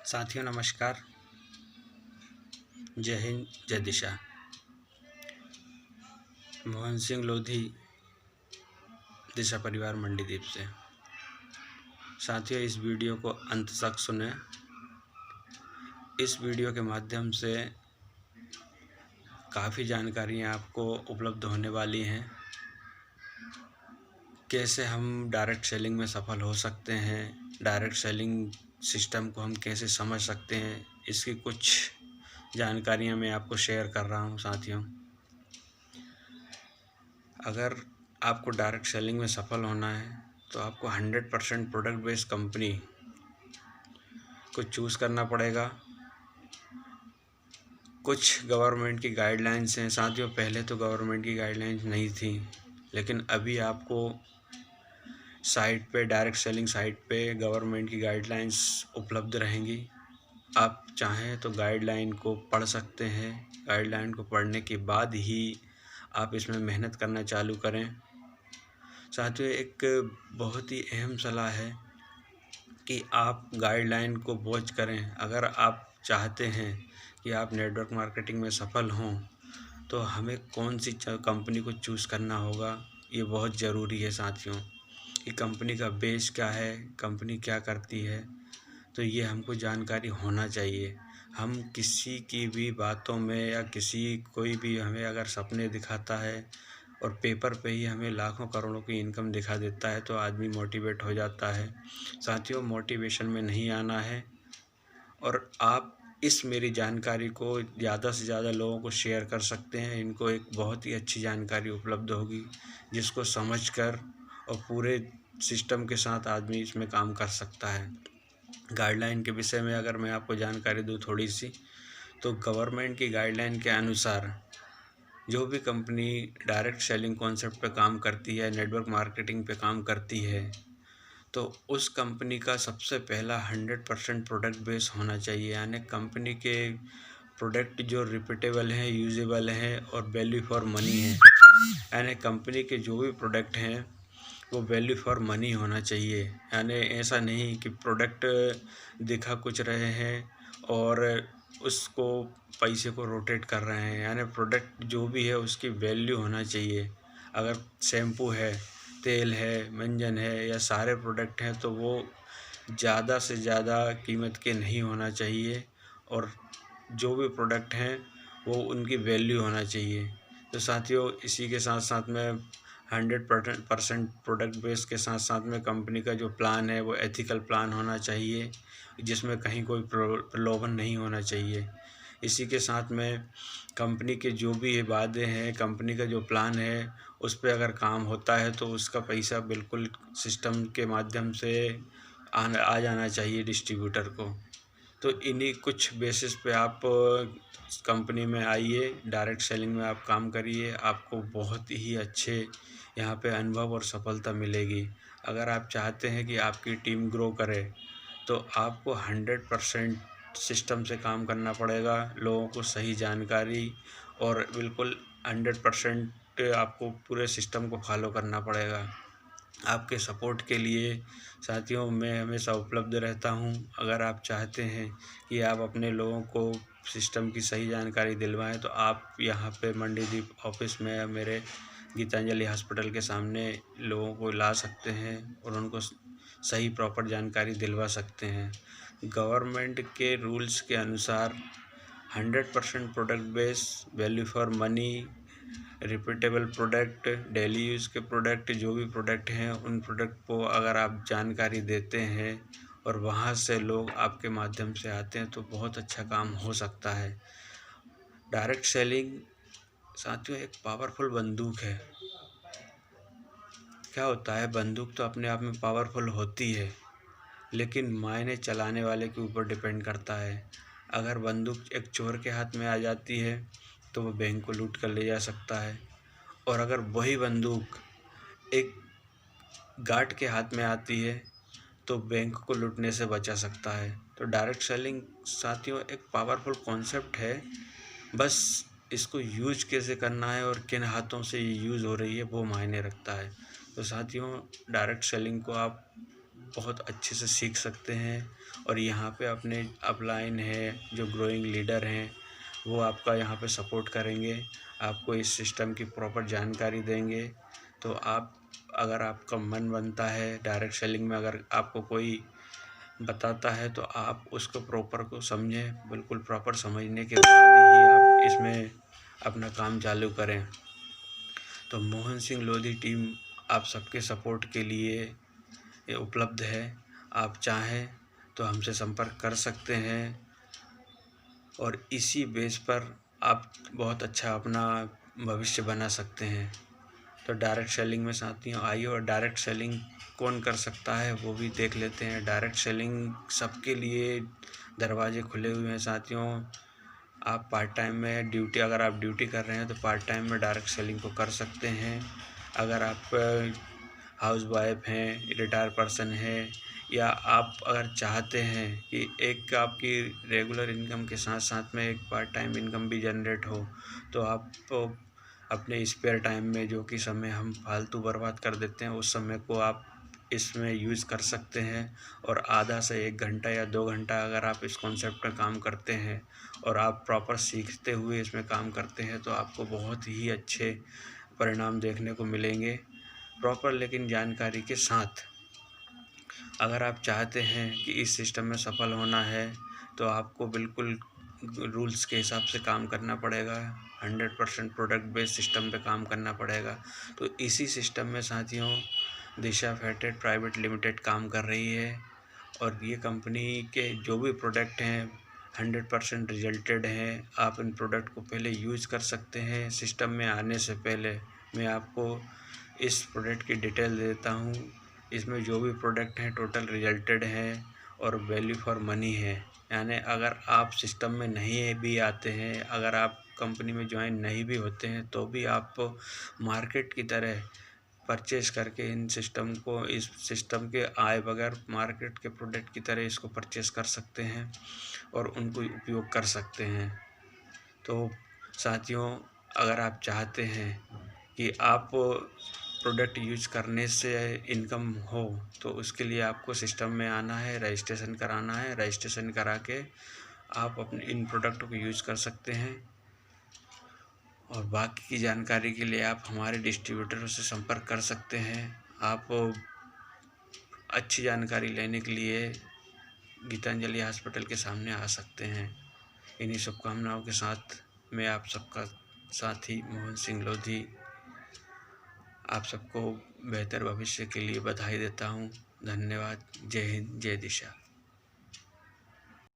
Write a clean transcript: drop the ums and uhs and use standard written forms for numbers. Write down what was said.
साथियों नमस्कार। जय हिंद जय दिशा। मोहन सिंह लोधी, दिशा परिवार मंडीदीप से। साथियों इस वीडियो को अंत तक सुने। इस वीडियो के माध्यम से काफ़ी जानकारियाँ आपको उपलब्ध होने वाली हैं। कैसे हम डायरेक्ट सेलिंग में सफल हो सकते हैं, डायरेक्ट सेलिंग सिस्टम को हम कैसे समझ सकते हैं, इसकी कुछ जानकारियाँ मैं आपको शेयर कर रहा हूँ। साथियों, अगर आपको डायरेक्ट सेलिंग में सफल होना है तो आपको 100% प्रोडक्ट बेस्ड कंपनी को चूज़ करना पड़ेगा। कुछ गवर्नमेंट की गाइडलाइंस हैं साथियों। पहले तो गवर्नमेंट की गाइडलाइंस नहीं थी, लेकिन अभी आपको साइट पे, डायरेक्ट सेलिंग साइट पे गवर्नमेंट की गाइडलाइंस उपलब्ध रहेंगी। आप चाहें तो गाइडलाइन को पढ़ सकते हैं। गाइडलाइन को पढ़ने के बाद ही आप इसमें मेहनत करना चालू करें। साथियों एक बहुत ही अहम सलाह है कि आप गाइडलाइन को वॉच करें। अगर आप चाहते हैं कि आप नेटवर्क मार्केटिंग में सफल हों तो हमें कौन सी कंपनी को चूज़ करना होगा, ये बहुत ज़रूरी है साथियों। कि कंपनी का बेस क्या है, कंपनी क्या करती है, तो ये हमको जानकारी होना चाहिए। हम किसी की भी बातों में या कोई भी हमें अगर सपने दिखाता है और पेपर पे ही हमें लाखों करोड़ों की इनकम दिखा देता है तो आदमी मोटिवेट हो जाता है। साथियों मोटिवेशन में नहीं आना है और आप इस मेरी जानकारी को ज़्यादा से ज़्यादा लोगों को शेयर कर सकते हैं। इनको एक बहुत ही अच्छी जानकारी उपलब्ध होगी जिसको समझकर और पूरे सिस्टम के साथ आदमी इसमें काम कर सकता है। गाइडलाइन के विषय में अगर मैं आपको जानकारी दूँ थोड़ी सी, तो गवर्नमेंट की गाइडलाइन के अनुसार जो भी कंपनी डायरेक्ट सेलिंग कॉन्सेप्ट पे काम करती है, नेटवर्क मार्केटिंग पे काम करती है, तो उस कंपनी का सबसे पहला 100% प्रोडक्ट बेस होना चाहिए। यानी कंपनी के प्रोडक्ट जो रिपीटेबल हैं, यूजेबल हैं और वैल्यू फॉर मनी है। यानी कंपनी के जो भी प्रोडक्ट हैं वो वैल्यू फॉर मनी होना चाहिए। यानी ऐसा नहीं कि प्रोडक्ट दिखा कुछ रहे हैं और उसको पैसे को रोटेट कर रहे हैं। यानी प्रोडक्ट जो भी है उसकी वैल्यू होना चाहिए। अगर शैम्पू है, तेल है, मंजन है या सारे प्रोडक्ट हैं तो वो ज़्यादा से ज़्यादा कीमत के नहीं होना चाहिए और जो भी प्रोडक्ट हैं वो उनकी वैल्यू होना चाहिए। तो साथियों इसी के साथ साथ में 100% प्रोडक्ट बेस के साथ साथ में कंपनी का जो प्लान है वो एथिकल प्लान होना चाहिए, जिसमें कहीं कोई प्रलोभन नहीं होना चाहिए। इसी के साथ में कंपनी के जो भी वादे हैं, कंपनी का जो प्लान है उस पे अगर काम होता है तो उसका पैसा बिल्कुल सिस्टम के माध्यम से आ जाना चाहिए डिस्ट्रीब्यूटर को। तो इन्हीं कुछ बेसिस पे आप कंपनी में आइए, डायरेक्ट सेलिंग में आप काम करिए। आपको बहुत ही अच्छे यहाँ पे अनुभव और सफलता मिलेगी। अगर आप चाहते हैं कि आपकी टीम ग्रो करे तो आपको 100% सिस्टम से काम करना पड़ेगा। लोगों को सही जानकारी और बिल्कुल 100% आपको पूरे सिस्टम को फॉलो करना पड़ेगा। आपके सपोर्ट के लिए साथियों मैं हमेशा उपलब्ध रहता हूं। अगर आप चाहते हैं कि आप अपने लोगों को सिस्टम की सही जानकारी दिलवाएं तो आप यहां पे मंडीदीप ऑफिस में मेरे गीतांजलि हॉस्पिटल के सामने लोगों को ला सकते हैं और उनको सही प्रॉपर जानकारी दिलवा सकते हैं। गवर्नमेंट के रूल्स के अनुसार 100% product base, value for money, repeatable product, daily use के प्रोडक्ट, जो भी प्रोडक्ट हैं उन प्रोडक्ट को अगर आप जानकारी देते हैं और वहाँ से लोग आपके माध्यम से आते हैं तो बहुत अच्छा काम हो सकता है। डायरेक्ट सेलिंग साथियों एक पावरफुल बंदूक है। क्या होता है, बंदूक तो अपने आप में पावरफुल होती है लेकिन मायने चलाने वाले के ऊपर डिपेंड करता है। अगर बंदूक एक चोर के हाथ में आ जाती है तो वो बैंक को लूट कर ले जा सकता है, और अगर वही बंदूक एक गार्ड के हाथ में आती है तो बैंक को लूटने से बचा सकता है। तो डायरेक्ट सेलिंग साथियों एक पावरफुल कॉन्सेप्ट है, बस इसको यूज कैसे करना है और किन हाथों से ये यूज़ हो रही है वो मायने रखता है। तो साथियों डायरेक्ट सेलिंग को आप बहुत अच्छे से सीख सकते हैं। और यहाँ पे अपने अपलाइन है जो ग्रोइंग लीडर हैं, वो आपका यहाँ पे सपोर्ट करेंगे, आपको इस सिस्टम की प्रॉपर जानकारी देंगे। तो आप, अगर आपका मन बनता है डायरेक्ट सेलिंग में, अगर आपको कोई बताता है तो आप उसको प्रॉपर को समझें, बिल्कुल प्रॉपर समझने के बाद ही आप इसमें अपना काम चालू करें। तो मोहन सिंह लोधी टीम आप सबके सपोर्ट के लिए ये उपलब्ध है। आप चाहें तो हमसे संपर्क कर सकते हैं और इसी बेस पर आप बहुत अच्छा अपना भविष्य बना सकते हैं। तो डायरेक्ट सेलिंग में साथियों आइए, और डायरेक्ट सेलिंग कौन कर सकता है वो भी देख लेते हैं। डायरेक्ट सेलिंग सबके लिए दरवाजे खुले हुए हैं साथियों। आप पार्ट टाइम में ड्यूटी, अगर आप ड्यूटी कर रहे हैं तो पार्ट टाइम में डायरेक्ट सेलिंग को कर सकते हैं। अगर आप हाउस वाइफ हैं, रिटायर पर्सन है, या आप अगर चाहते हैं कि एक आपकी रेगुलर इनकम के साथ साथ में एक पार्ट टाइम इनकम भी जनरेट हो, तो आप अपने स्पेयर टाइम में जो कि समय हम फालतू बर्बाद कर देते हैं, उस समय को आप इसमें यूज़ कर सकते हैं। और आधा से 1 घंटा या 2 घंटा अगर आप इस कॉन्सेप्ट पर काम करते हैं और आप प्रॉपर सीखते हुए इसमें काम करते हैं, तो आपको बहुत ही अच्छे परिणाम देखने को मिलेंगे, प्रॉपर लेकिन जानकारी के साथ। अगर आप चाहते हैं कि इस सिस्टम में सफल होना है, तो आपको बिल्कुल रूल्स के हिसाब से काम करना पड़ेगा, 100% प्रोडक्ट बेस्ड सिस्टम पे काम करना पड़ेगा। तो इसी सिस्टम में साथियों दिशा फेटेड प्राइवेट लिमिटेड काम कर रही है, और ये कंपनी के जो भी प्रोडक्ट हैं 100% रिजल्टेड हैं। आप इन प्रोडक्ट को पहले यूज़ कर सकते हैं। सिस्टम में आने से पहले मैं आपको इस प्रोडक्ट की डिटेल देता हूँ। इसमें जो भी प्रोडक्ट हैं टोटल रिजल्टेड हैं और वैल्यू फॉर मनी है। यानी अगर आप सिस्टम में नहीं भी आते हैं, अगर आप कंपनी में ज्वाइन नहीं भी होते हैं, तो भी आप मार्केट की तरह परचेज़ करके इन सिस्टम को, इस सिस्टम के आए बगैर मार्केट के प्रोडक्ट की तरह इसको परचेज़ कर सकते हैं और उनको उपयोग कर सकते हैं। तो साथियों, अगर आप चाहते हैं कि आप प्रोडक्ट यूज़ करने से इनकम हो, तो उसके लिए आपको सिस्टम में आना है, रजिस्ट्रेशन कराना है। रजिस्ट्रेशन करा के आप अपने इन प्रोडक्ट को यूज़ कर सकते हैं। और बाकी की जानकारी के लिए आप हमारे डिस्ट्रीब्यूटरों से संपर्क कर सकते हैं। आप अच्छी जानकारी लेने के लिए गीतांजलि हॉस्पिटल के सामने आ सकते हैं। इन्हीं शुभकामनाओं के साथ मैं आप सबका साथी मोहन सिंह लोधी आप सबको बेहतर भविष्य के लिए बधाई देता हूँ। धन्यवाद। जय हिंद, जय दिशा।